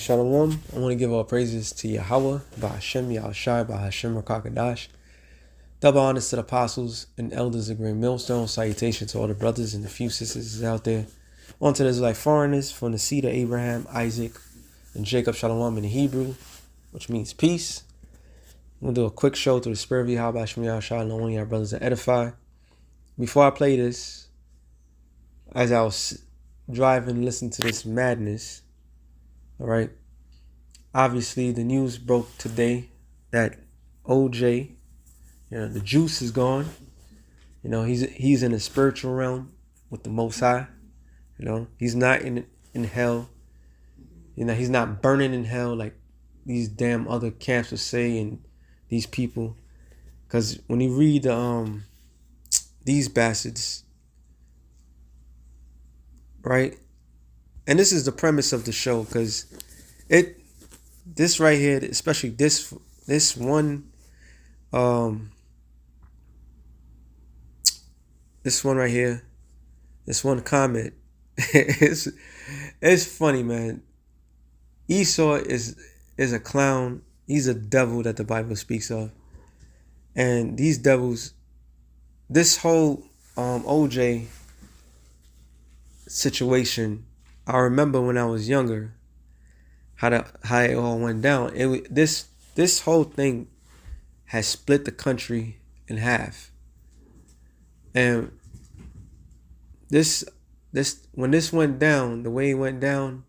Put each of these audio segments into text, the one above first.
Shalom. I want to give all praises to Yahweh, Ba'Hashem, Yahushai, Ba'Hashem, Rakakadash. Double honors to the apostles and elders of Great Millstone. Salutation to all the brothers and the few sisters out there. On to the Israelite foreigners from the seed of Abraham, Isaac, and Jacob. Shalom in the Hebrew, which means peace. I'm going to do a quick show through the spirit of Yahweh, Ba'Hashem, Yahushai, and all our brothers that edify. Before I play this, as I was driving and listening to this madness, all right, obviously the news broke today that OJ, the juice is gone. He's in the spiritual realm with the Most High. He's not in hell. He's not burning in hell like these damn other camps would say, and these people. Because when you read these bastards, right? And this is the premise of the show, because this right here, especially this one right here, this one comment, it's funny, man. Esau is a clown. He's a devil that the Bible speaks of. And these devils, this whole OJ situation, I remember when I was younger, how it all went down. This whole thing has split the country in half. And this when this went down, the way it went down,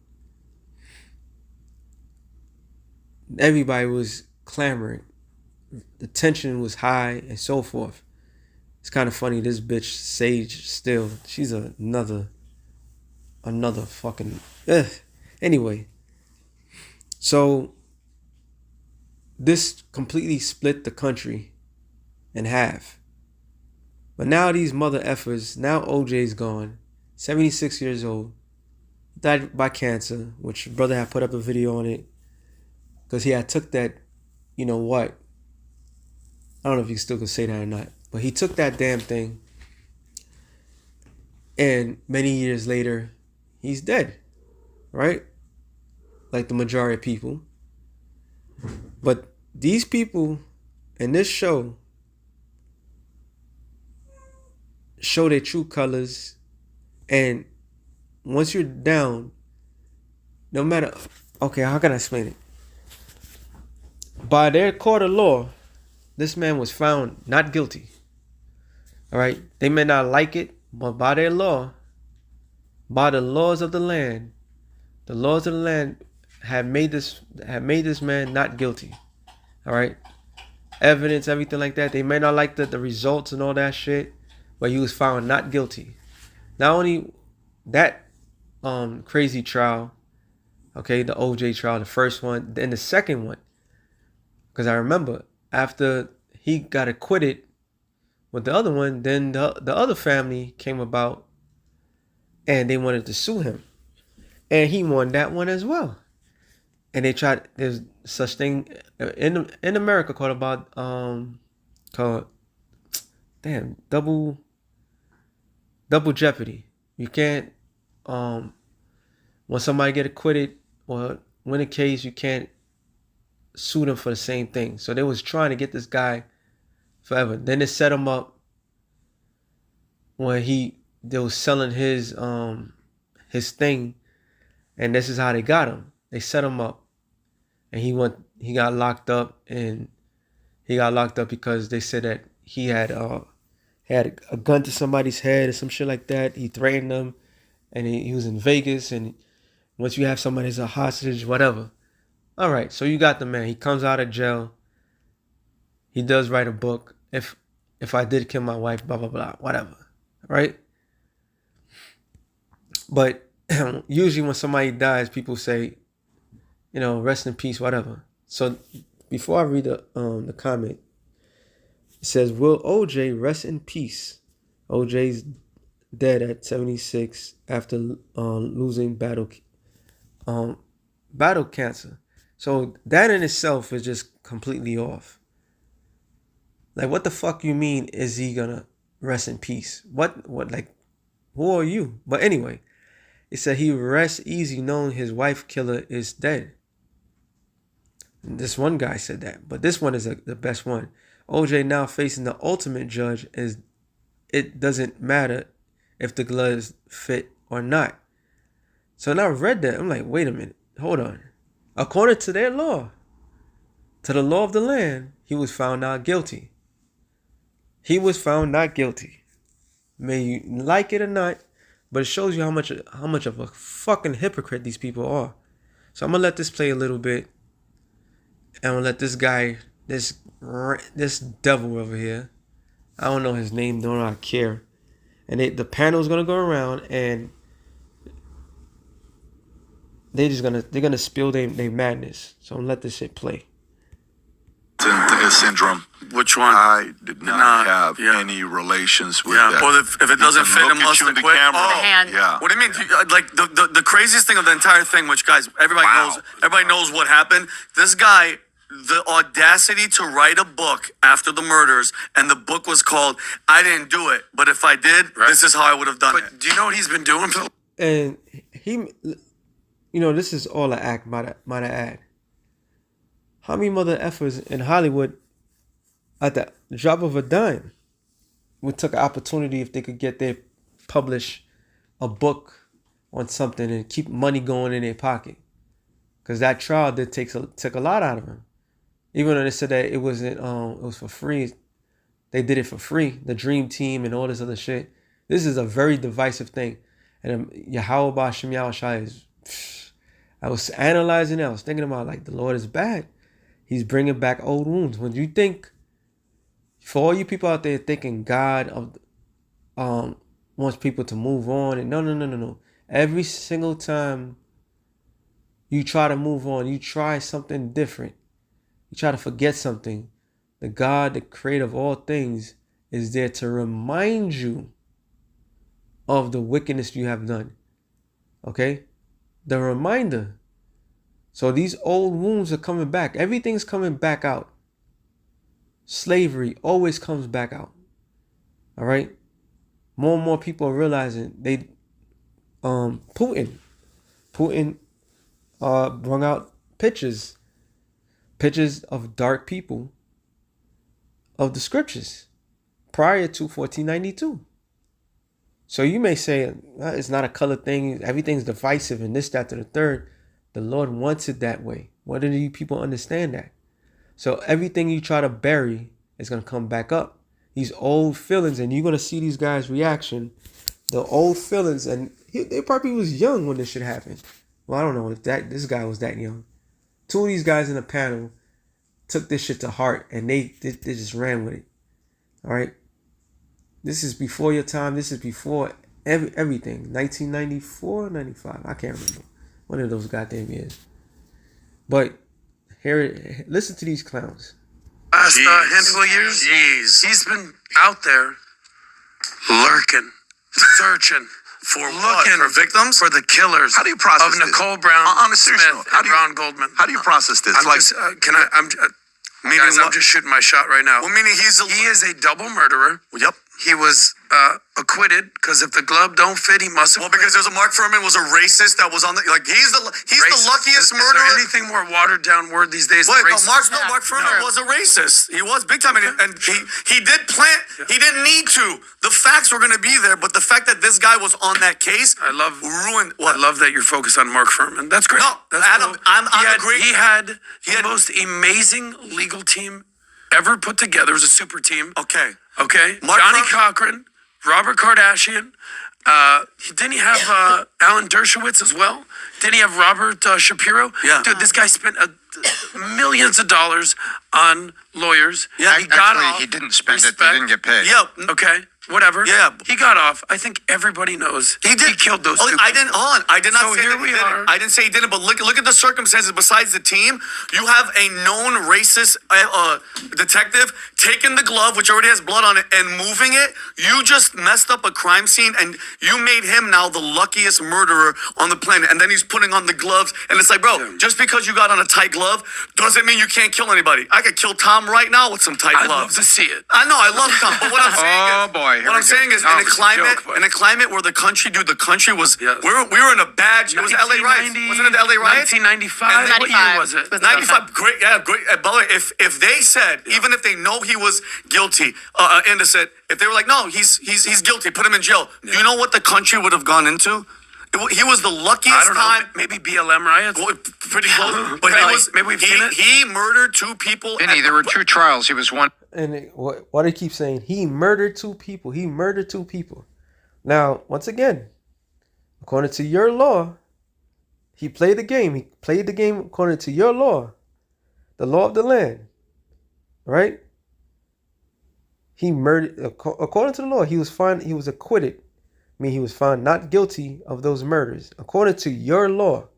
everybody was clamoring. The tension was high and so forth. It's kind of funny, this bitch Sage still, she's another fucking anyway. So this completely split the country in half. But now these mother effers, now OJ's gone, 76 years old, died by cancer, which brother had put up a video on it, because he had took that, I don't know if you still can say that or not, but he took that damn thing, and many years later, he's dead, right? Like the majority of people. But these people in this show show their true colors, and once you're down, no matter, okay, how can I explain it? By their court of law, this man was found not guilty. All right, they may not like it, but by their law, by the laws of the land, have made this man not guilty. All right, evidence, everything like that. They may not like the results and all that shit, but he was found not guilty. Not only that crazy trial, okay, the OJ trial, the first one, then the second one, because I remember after he got acquitted with the other one, then the other family came about and they wanted to sue him, and he won that one as well. And they tried, there's such thing in America called double jeopardy. You can't when somebody get acquitted or win a case, you can't sue them for the same thing. So they was trying to get this guy forever. Then they set him up when they was selling his thing, and this is how they got him. They set him up, and he got locked up, and he got locked up because they said that he had a gun to somebody's head or some shit like that. He threatened them, and he was in Vegas, and once you have somebody as a hostage, whatever. All right, so you got the man. He comes out of jail. He does write a book. If I did kill my wife, blah, blah, blah, whatever. Right? But usually when somebody dies, people say, rest in peace, whatever. So before I read the comment, it says, will OJ rest in peace? OJ's dead at 76 after losing battle cancer. So that in itself is just completely off. Like, what the fuck you mean is he gonna rest in peace? What like, who are you? But anyway, it said he rests easy knowing his wife killer is dead. This one guy said that, but this one is the best one. OJ now facing the ultimate judge is it doesn't matter if the gloves fit or not. So when I read that, I'm like, wait a minute, hold on. According to their law, to the law of the land, he was found not guilty. He was found not guilty. May you like it or not, but it shows you how much of a fucking hypocrite these people are. So I'm gonna let this play a little bit, and I'm gonna let this guy, this devil over here, I don't know his name, don't I care. And the panel's gonna go around, and they're gonna spill their madness. So I'm gonna let this shit play. Syndrome. Which one? I did not have any relations with that. Well, if it doesn't fit, it must have quit. Oh, hand. yeah. What do you mean? Like the craziest thing of the entire thing, which guys, everybody knows what happened. This guy, the audacity to write a book after the murders, and the book was called "I Didn't Do It, But If I Did, This Is How I Would Have Done It." Do you know what he's been doing? And he, this is all an act, might I add. How many mother effers in Hollywood, at the drop of a dime, would take an opportunity if they could get their publish a book on something and keep money going in their pocket? Because that trial did took a lot out of him. Even though they said that it wasn't, it was for free, they did it for free. The Dream Team and all this other shit. This is a very divisive thing, and Yahweh Ba'Shem Yahushua is. I was analyzing it. I was thinking about like the Lord is bad. He's bringing back old wounds. When you think, for all you people out there thinking God wants people to move on, and no. Every single time you try to move on, you try something different, you try to forget something, the God, the creator of all things, is there to remind you of the wickedness you have done. Okay? The reminder. So these old wounds are coming back. Everything's coming back out. Slavery always comes back out. All right? More and more people are realizing Putin brought out pictures of dark people of the scriptures prior to 1492. So you may say it's not a color thing, everything's divisive and this, that, to the third. The Lord wants it that way. Why do you people understand that? So everything you try to bury is going to come back up. These old feelings, and you're going to see these guys' reaction. The old feelings, and they probably was young when this shit happened. Well, I don't know if this guy was that young. Two of these guys in the panel took this shit to heart, and they just ran with it. All right? This is before your time. This is before everything. 1994, 95. I can't remember. One of those goddamn years. But listen to these clowns. Last handful of years, he's been out there lurking, searching for victims, for the killers. How do you process of Nicole Brown, on a serious Smith, note, and Ron Goldman? How do you process this? I'm just shooting my shot right now. Well, meaning he is a double murderer. Yep. He was acquitted because if the glove don't fit, he must have. Well, because there's a Mark Furman was a racist that was on the he's the luckiest murderer. Is there anything more watered down word these days? Wait, Mark Furman was a racist. He was big time, and he did plant. He didn't need to. The facts were going to be there, but the fact that this guy was on that case, ruined. What? I love that you're focused on Mark Furman. That's great. No, that's Adam, cool. I'm agreeing. He had the most amazing legal team ever put together. It was a super team. Okay. Johnny Cochran, Robert Kardashian. Didn't he have Alan Dershowitz as well? Didn't he have Robert Shapiro? Yeah. Dude, this guy spent millions of dollars on lawyers. Yeah. He got off. He didn't spend it. They didn't get paid. Yeah. Okay. Whatever. Yeah. He got off. I think everybody knows he killed those two. I did not So say here that we he didn't. are. I didn't say he didn't, but look at the circumstances besides the team. You have a known racist detective taking the glove, which already has blood on it, and moving it. You just messed up a crime scene, and you made him now the luckiest murderer on the planet. And then he's putting on the gloves, and it's like, bro, just because you got on a tight glove doesn't mean you can't kill anybody. I could kill Tom right now with some tight I'd gloves. love to see it. I know, I love Tom, but what I'm saying is... Oh, boy. here What we I'm saying go. is, No, in a it's a climate, joke, but- in a climate where the country, dude, the country was, Yes. we were in a bad. It was LA riots. Wasn't it the LA riots? 1995. What year was it? 95. Great, yeah, great. By the way, if they said, even if they know he was guilty, innocent, if they were like, no, he's guilty, put him in jail. Do you know what the country would have gone into? He was the luckiest I don't know. time. Maybe BLM riots. Well, pretty close, but Really? he was. Maybe we've seen it. He murdered 2 people. Vinny, there were 2 trials. He was one. And why do they keep saying he murdered 2 people? He murdered 2 people. Now, once again, according to your law, he played the game. He played the game according to your law, the law of the land, right? He murdered, according to the law, he was found, he was acquitted. I mean, he was found not guilty of those murders, according to your law.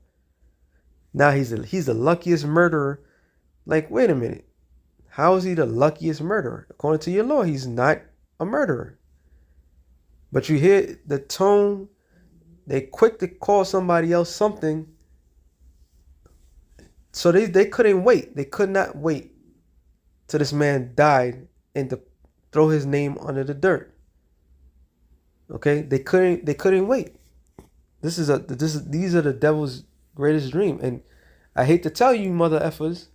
Now he's the luckiest murderer. Like, wait a minute. How is he the luckiest murderer? According to your law, he's not a murderer. But you hear the tone, they quick to call somebody else something. So they couldn't wait. They could not wait till this man died and to throw his name under the dirt. Okay? They couldn't wait. These are the devil's greatest dream. And I hate to tell you, mother effers,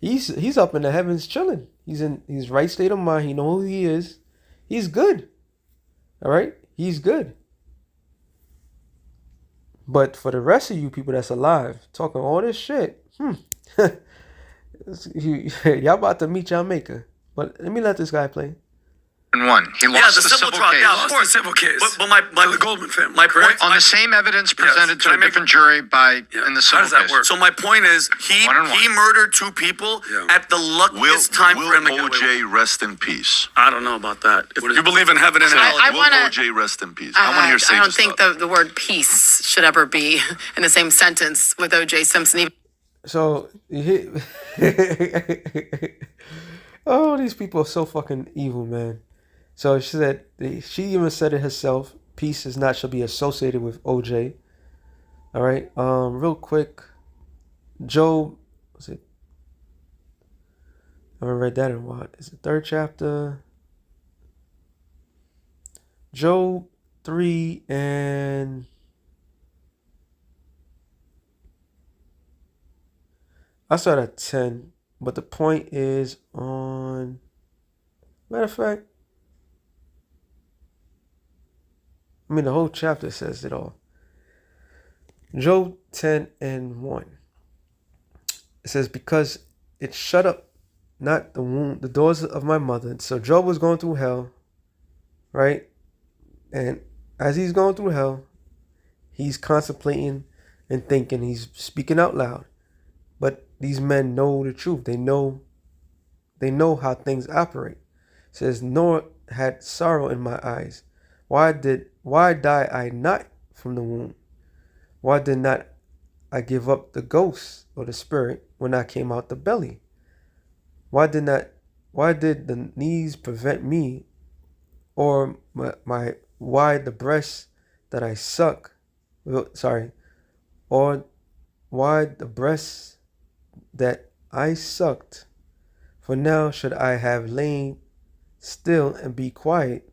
he's up in the heavens chilling. He's in his right state of mind. He know who he is. He's good. All right? He's good. But for the rest of you people that's alive, talking all this shit, y'all about to meet y'all maker. But let me let this guy play. One. He lost the the civil civil trial. case. Yeah, Of course, civil case. But my the Goldman family. my point On the same evidence presented to a different jury by in the civil How does that case. work? So my point is, he 1-1. murdered 2 people Yeah. at the luckiest time for him to get away with it. OJ rest in peace? I don't know about that. If you believe in heaven and hell, I Will wanna- OJ rest in peace? I want to hear I Sage's don't think thoughts. the word peace should ever be in the same sentence with O.J. Simpson. Even So, oh, these people are so fucking evil, man. So she said, she even said it herself. Peace is not shall be associated with OJ. All right. Real quick, Job. Was it? I haven't read that in what? Is it 3rd chapter? Job 3 and. I start at 10, but the point is on. Matter of fact, I mean, the whole chapter says it all. Job 10 and 1. It says, because it shut up not the womb, the doors of my mother. So Job was going through hell, right? And as he's going through hell, he's contemplating and thinking. He's speaking out loud. But these men know the truth. They know how things operate. It says, nor had sorrow in my eyes. Why die I not from the womb? Why did not I give up the ghost or the spirit when I came out the belly? Why did the knees prevent me, or why the breast that I suck? Or why the breasts that I sucked? For now should I have lain still and be quiet.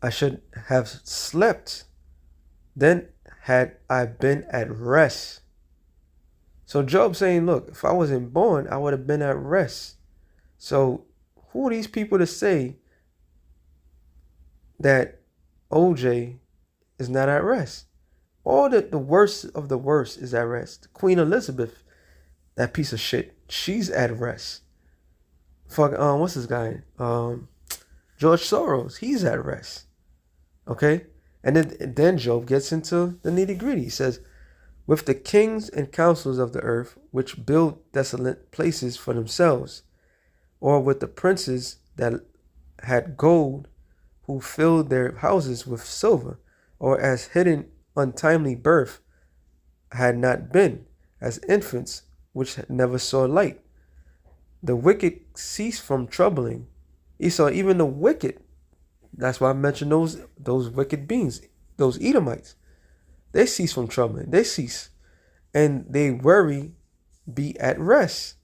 I should have slept. Then had I been at rest. So Job saying, look, if I wasn't born, I would have been at rest. So who are these people to say that OJ is not at rest? All the worst of the worst is at rest. Queen Elizabeth, that piece of shit, she's at rest. Fuck, what's this guy? George Soros, he's at rest. Okay? And then Job gets into the nitty-gritty. He says, with the kings and councils of the earth, which build desolate places for themselves, or with the princes that had gold, who filled their houses with silver, or as hidden untimely birth had not been, as infants which never saw light. The wicked cease from troubling. Esau, even the wicked. That's why I mentioned those wicked beings, those Edomites. They cease from troubling. They cease. And they worry be at rest.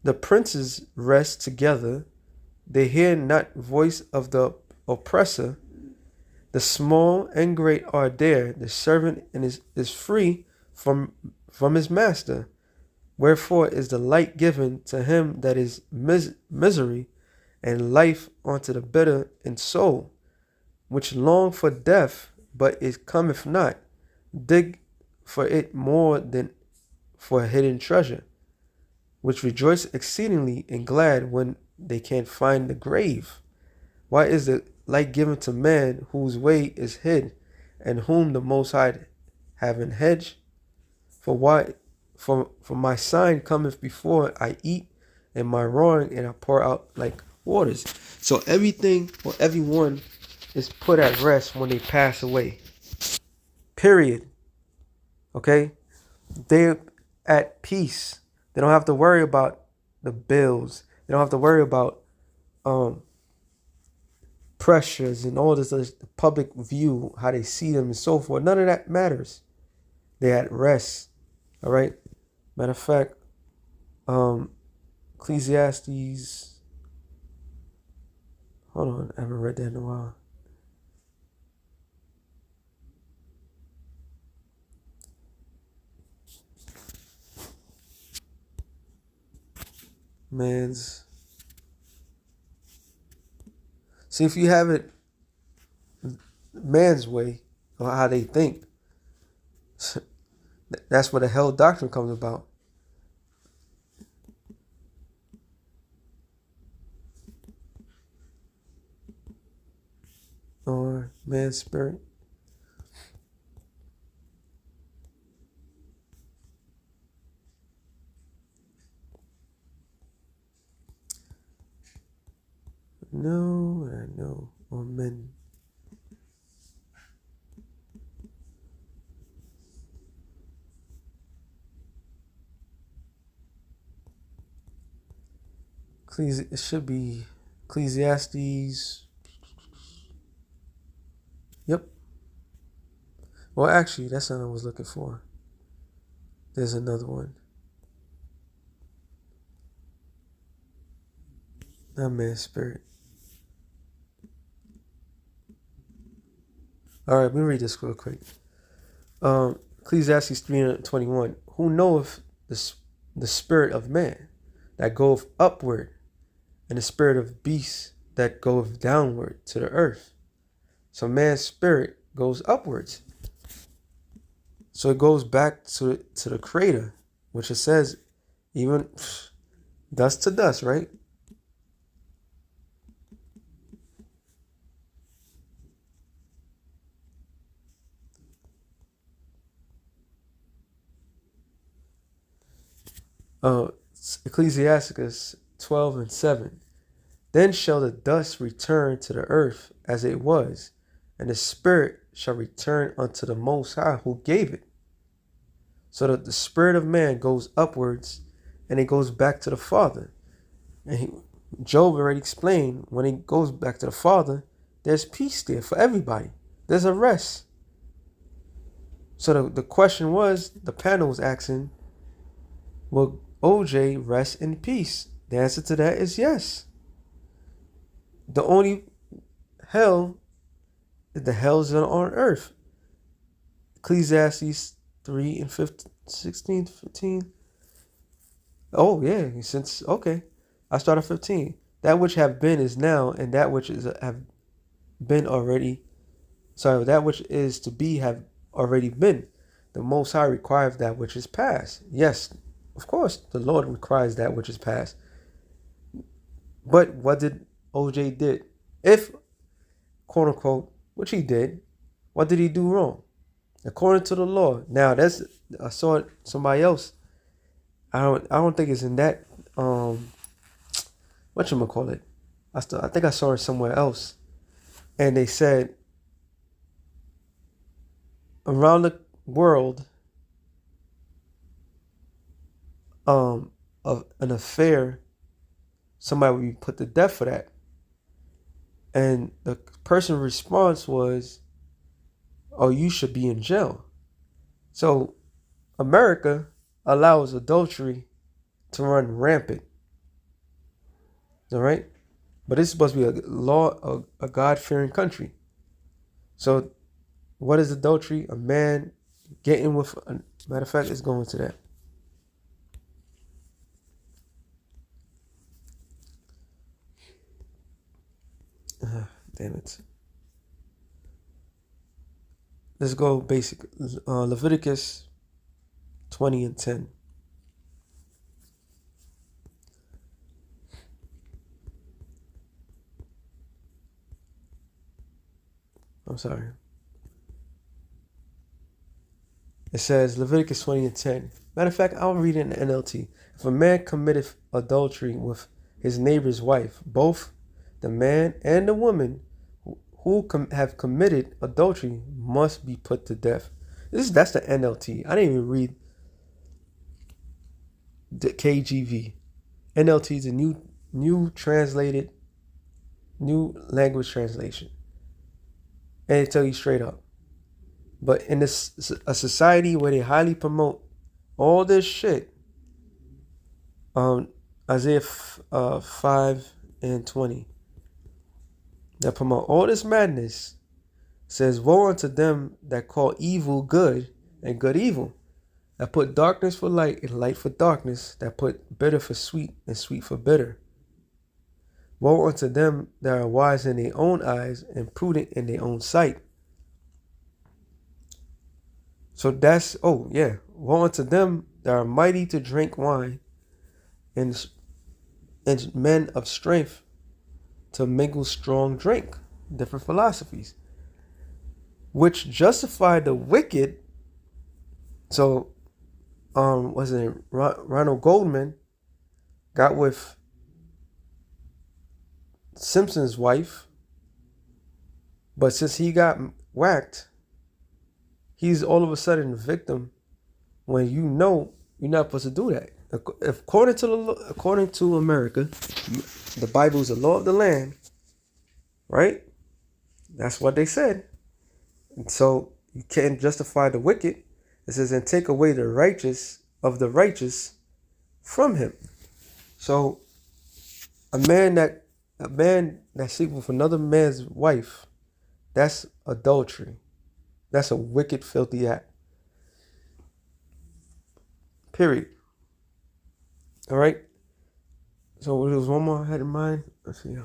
The princes rest together. they hear not voice of the oppressor. The small and great are there. The servant is free from his master. Wherefore is the light given to him that is misery, and life unto the bitter in soul, which long for death, but it cometh not. Dig for it more than for a hidden treasure, which rejoice exceedingly and glad when they can find the grave. Why is the light given to man whose way is hid, and whom the Most High have an hedge? For my sign cometh before I eat, and my roaring, and I pour out like waters. So everything or everyone is put at rest when they pass away. Period. Okay? They're at peace. They don't have to worry about the bills. They don't have to worry about pressures and all this, the public view, how they see them and so forth. None of that matters. They're at rest. All right? Matter of fact, Ecclesiastes. Hold on, I haven't read that in a while. See, if you have it man's way or how they think, that's where the hell doctrine comes about. Or man's spirit. No, I know. Or men. It should be Ecclesiastes. Yep. Well, actually, that's not what I was looking for. There's another one. Not man's spirit. All right, let me read this real quick. Ecclesiastes 3:21. Who knoweth the spirit of man that goeth upward, and the spirit of beasts that goeth downward to the earth? So man's spirit goes upwards. So it goes back to the creator, which it says, even dust to dust, right? Ecclesiasticus 12:7. Then shall the dust return to the earth as it was, and the spirit shall return unto the Most High who gave it. So that the spirit of man goes upwards and it goes back to the Father. And Job already explained, when it goes back to the Father, there's peace there for everybody. There's a rest. So the question was, the panel was asking, will OJ rest in peace? The answer to that is yes. The only hell is the hells on earth. Ecclesiastes 3:16-15. Oh yeah, since okay. I started 15. That which have been is now, and that which is have been already. Sorry, that which is to be have already been. The Most High requires that which is past. Yes, of course, the Lord requires that which is past. But what did OJ did? If, quote unquote, which he did, what did he do wrong? According to the law. Now I saw it somebody else. I don't think it's in that whatchamacallit. I think I saw it somewhere else. And they said around the world of an affair, somebody would be put to death for that. And the person's response was, oh, you should be in jail. So America allows adultery to run rampant. All right? But this is supposed to be a law, a God-fearing country. So what is adultery? A man getting with, matter of fact, let's go into that. Damn it. Let's go basic. Leviticus 20:10. I'm sorry. It says Leviticus 20:10. Matter of fact, I'll read it in the NLT. If a man committeth adultery with his neighbor's wife, both the man and the woman who have committed adultery must be put to death. That's the NLT. I didn't even read the KJV. NLT is a new translated, new language translation, and it tell you straight up. But in a society where they highly promote all this shit, Isaiah 5:20, that promote all this madness, says, woe unto them that call evil good and good evil, that put darkness for light and light for darkness, that put bitter for sweet and sweet for bitter. Woe unto them that are wise in their own eyes and prudent in their own sight. So that's, woe unto them that are mighty to drink wine and men of strength to mingle strong drink, different philosophies, which justify the wicked. So, was it Ronald Goldman got with Simpson's wife, but since he got whacked, he's all of a sudden a victim when you know you're not supposed to do that. According to America, the Bible is the law of the land, right? That's what they said. And so you can't justify the wicked. It says, and take away the righteous of the righteous from him. So a man that sleeps with another man's wife, that's adultery. That's a wicked, filthy act. Period. All right. So there was one more I had in mind. Let's see.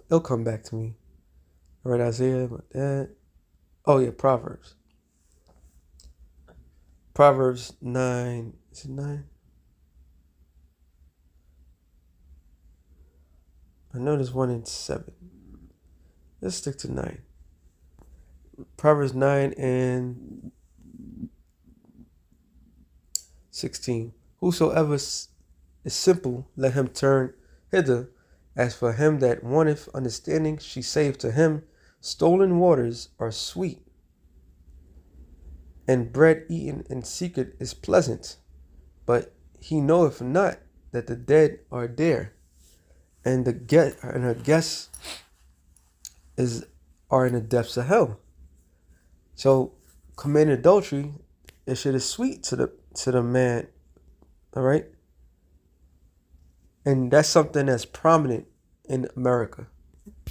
It'll come back to me. All right, Isaiah, about that. Oh yeah, Proverbs. Proverbs 9. Is it 9? I know there's one in 7. Let's stick to 9. Proverbs 9:16. Whosoever is simple, let him turn hither. As for him that wanteth understanding, she saith to him, stolen waters are sweet, and bread eaten in secret is pleasant. But he knoweth not that the dead are there, and her guests are in the depths of hell. So committing adultery, it shit is sweet to the man, all right? And that's something that's prominent in America.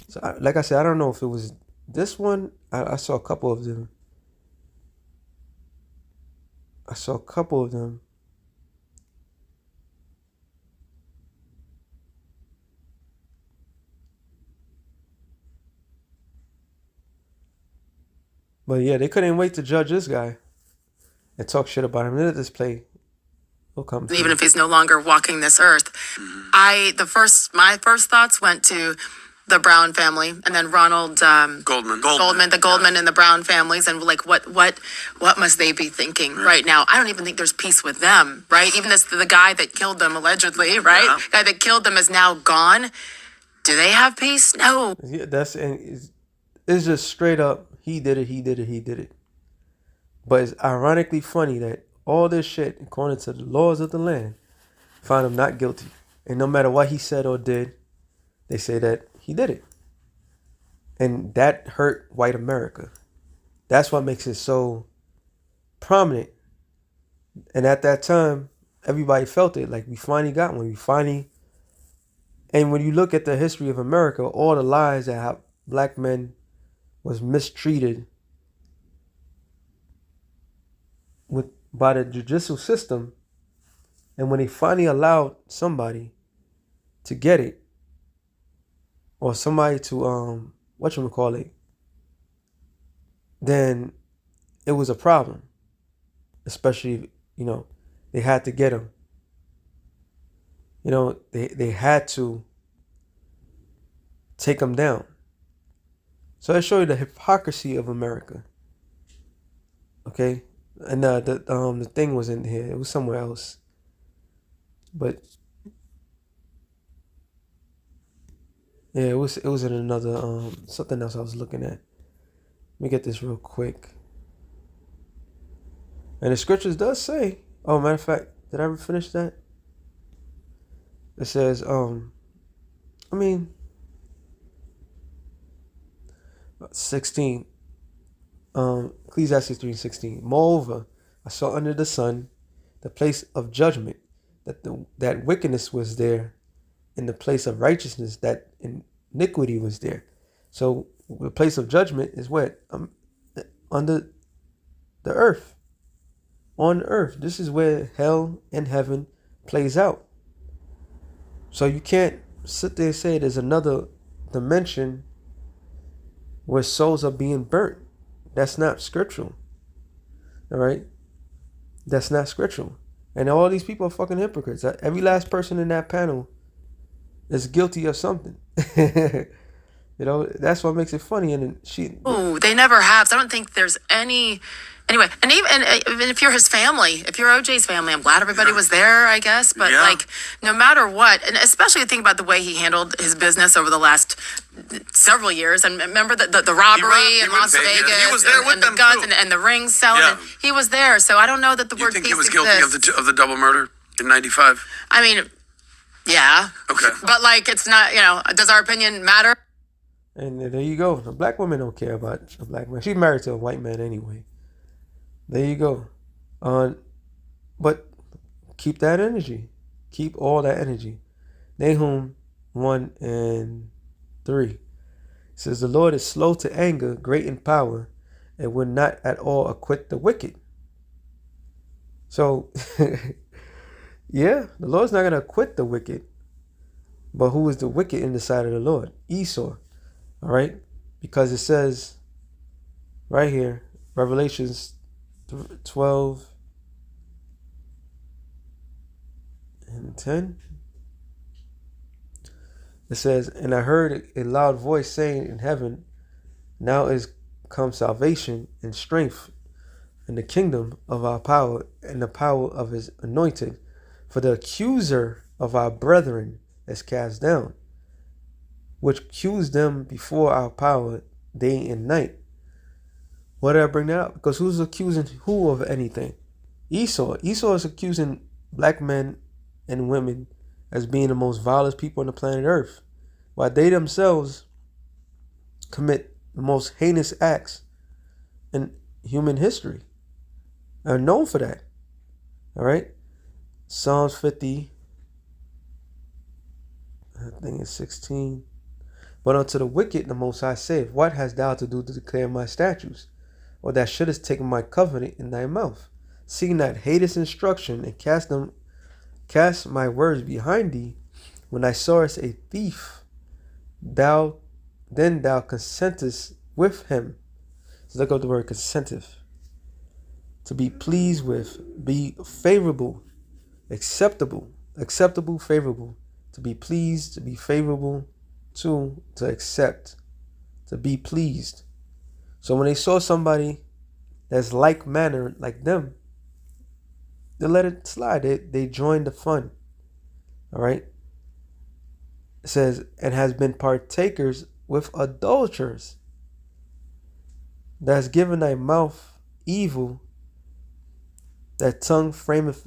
So like I said, I don't know if it was this one. I saw a couple of them. But yeah, they couldn't wait to judge this guy and talk shit about him. Let this play. Will come. Even if he's no longer walking this earth. My first thoughts went to the Brown family, and then Ronald Goldman. the Goldman and the Brown families, and like what must they be thinking right now? I don't even think there's peace with them, right? Even the guy that killed them allegedly, right? Yeah. Guy that killed them is now gone. Do they have peace? No. Yeah, it's just straight up. He did it. But it's ironically funny that all this shit, according to the laws of the land, found him not guilty. And no matter what he said or did, they say that he did it. And that hurt white America. That's what makes it so prominent. And at that time, everybody felt it. Like we finally got one. And when you look at the history of America, all the lies that how black men was mistreated by the judicial system, and when they finally allowed somebody to get it, or somebody to whatchamacallit, then it was a problem. Especially, they had to get them. They had to take them down. So I show you the hypocrisy of America. Okay? And the thing was in here. It was somewhere else. But yeah, it was in another something else I was looking at. Let me get this real quick. And the scriptures does say, matter of fact, did I ever finish that? It says, 16, Ecclesiastes 3:16. Moreover, I saw under the sun the place of judgment, that wickedness was there, in the place of righteousness, that iniquity was there. So the place of judgment is what? Under the earth. On earth. This is where hell and heaven plays out. So you can't sit there and say there's another dimension where souls are being burnt. That's not scriptural. All right? That's not scriptural. And all these people are fucking hypocrites. Every last person in that panel is guilty of something. That's what makes it funny. And they never have. So I don't think there's any. Anyway, and even if you're his family, if you're OJ's family, I'm glad everybody was there, I guess. But like, no matter what, and especially think about the way he handled his business over the last several years. And remember the robbery in Las Vegas, he was there with and the them guns too. and the rings selling. Yeah. He was there. So I don't know that the You word think peace he was guilty exists. of the double murder in '95? I mean, yeah. Okay. But like, it's not. Does our opinion matter? And there you go. The black woman don't care about a black man. She's married to a white man anyway. There you go. But keep that energy. Keep all that energy. Nahum 1:3 says, the Lord is slow to anger, great in power, and will not at all acquit the wicked. So, yeah, the Lord's not going to acquit the wicked. But who is the wicked in the sight of the Lord? Esau. All right? Because it says right here, Revelations 12:10. It says, and I heard a loud voice saying in heaven, now is come salvation and strength and the kingdom of our power and the power of his anointed. For the accuser of our brethren is cast down, which accused them before our power day and night. Why did I bring that up? Because who's accusing who of anything? Esau. Esau is accusing black men and women as being the most vilest people on the planet Earth, while they themselves commit the most heinous acts in human history. Are known for that. All right? Psalms 50, I think it's 16. But unto the wicked the Most High saith, what hast thou to do to declare my statutes? Or that shouldest take my covenant in thy mouth, seeing that hatest instruction and cast my words behind thee. When thou sawest a thief, thou consentest with him. So look up the word consenteth. To be pleased with, be favorable, acceptable, favorable. To be pleased, to be favorable, to accept, to be pleased. So when they saw somebody that's like-mannered like them, they let it slide. They joined the fun. All right? It says, and has been partakers with adulterers, that has given thy mouth evil, that tongue frameth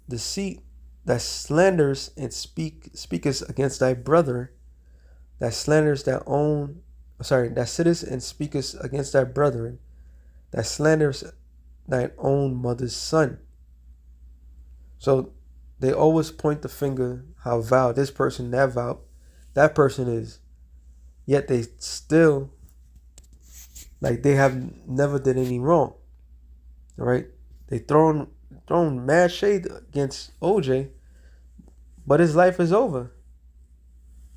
deceit, that slanders and speakest against thy brother, that sittest and speakest against thy brethren, that slanders thine own mother's son. So they always point the finger how vile this person, that person is. Yet they still, like, they have never did any wrong. All right, they thrown mad shade against OJ, but his life is over.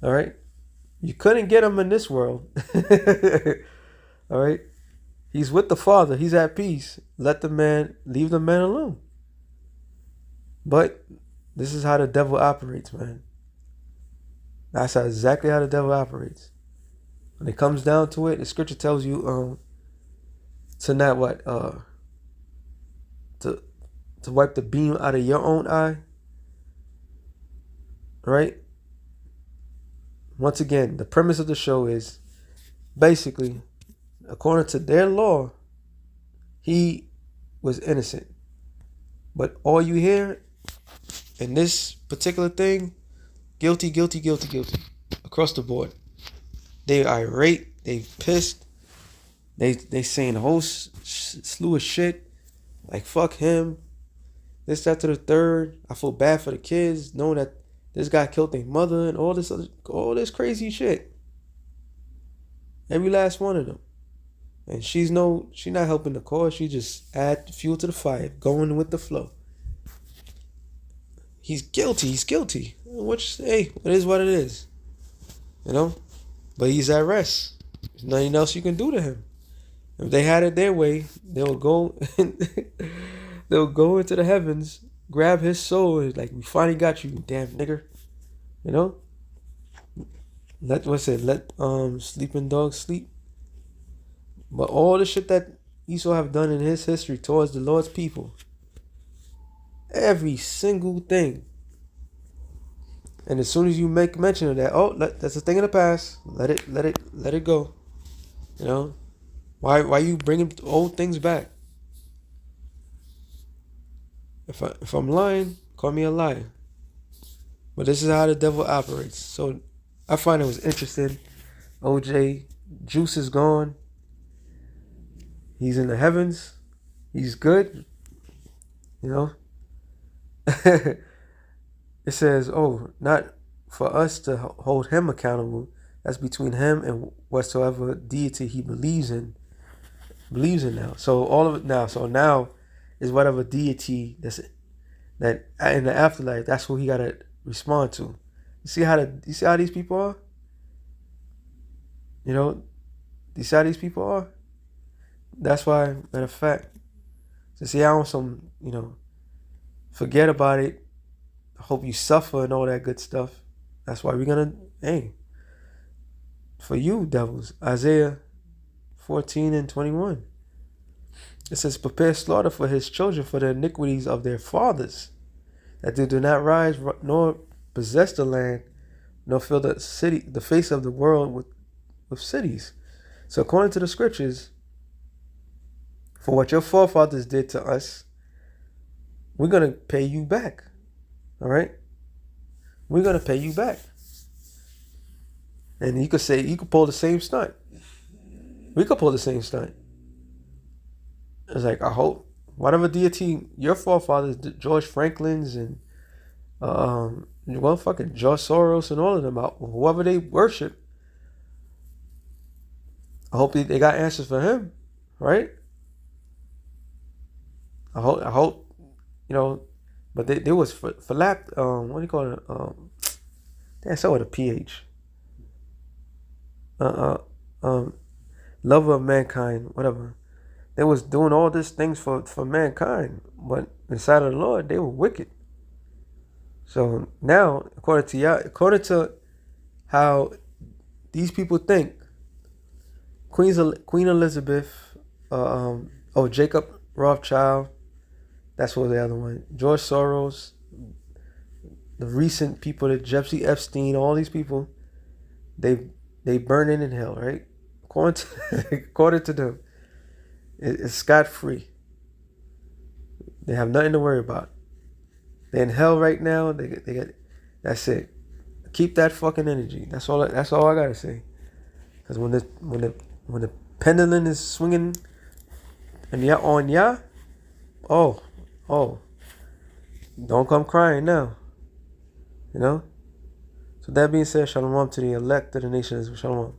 All right, you couldn't get him in this world. All right, he's with the Father. He's at peace. Leave the man alone. But this is how the devil operates, man. That's exactly how the devil operates. When it comes down to it, the scripture tells you to not what to wipe the beam out of your own eye. Right? Once again, the premise of the show is basically, according to their law, he was innocent. But all you hear in this particular thing, guilty, guilty, guilty, guilty, across the board. They irate, they pissed, they saying a whole slew of shit, like fuck him, this, that, to the third. I feel bad for the kids, knowing that this guy killed their mother and all this crazy shit. Every last one of them. And she's not helping the cause. She just add fuel to the fire, going with the flow. He's guilty. Which, hey, it is what it is. You know? But he's at rest. There's nothing else you can do to him. If they had it their way, they'll go into the heavens, grab his soul, and like, we finally got you, damn nigger. You know? Let sleeping dogs sleep. But all the shit that Esau have done in his history towards the Lord's people, every single thing. And as soon as you make mention of that, that's a thing in the past. Let it go. You know, why you bringing old things back? If I'm lying, call me a liar. But this is how the devil operates. So I find it was interesting. OJ Juice is gone. He's in the heavens. He's good. You know. It says, not for us to hold him accountable. That's between him and whatsoever deity he believes in now. So all of it now. So now is whatever deity that in the afterlife. That's who he gotta respond to. You see how these people are? You know, you see how these people are? That's why, matter of fact, to see how some, forget about it. I hope you suffer and all that good stuff. That's why we're gonna aim for you, devils. Isaiah 14:21. It says, prepare slaughter for his children for the iniquities of their fathers, that they do not rise nor possess the land, nor fill the face of the world with cities. So according to the scriptures, for what your forefathers did to us, we're going to pay you back. All right? We're going to pay you back. And you could pull the same stunt. We could pull the same stunt. It's like, I hope whatever deity your forefathers, George Franklin's and fucking George Soros and all of them, whoever they worship, I hope they got answers for him, right? I hope, but they was for lap. What do you call it? That's with a PH. Lover of mankind, whatever. They was doing all these things for mankind, but inside of the Lord, they were wicked. So now, according to how these people think, Queen Elizabeth, Jacob Rothschild, that's what the other one, George Soros, the recent people, that Jeffrey Epstein, all these people, they burning in hell, right? According to them, it's scot-free. They have nothing to worry about. They're in hell right now. They got, that's it. Keep that fucking energy. That's all I gotta say. Because when the pendulum is swinging and on ya, Don't come crying now. You know? So that being said, shalom to the elect of the nation. Shalom.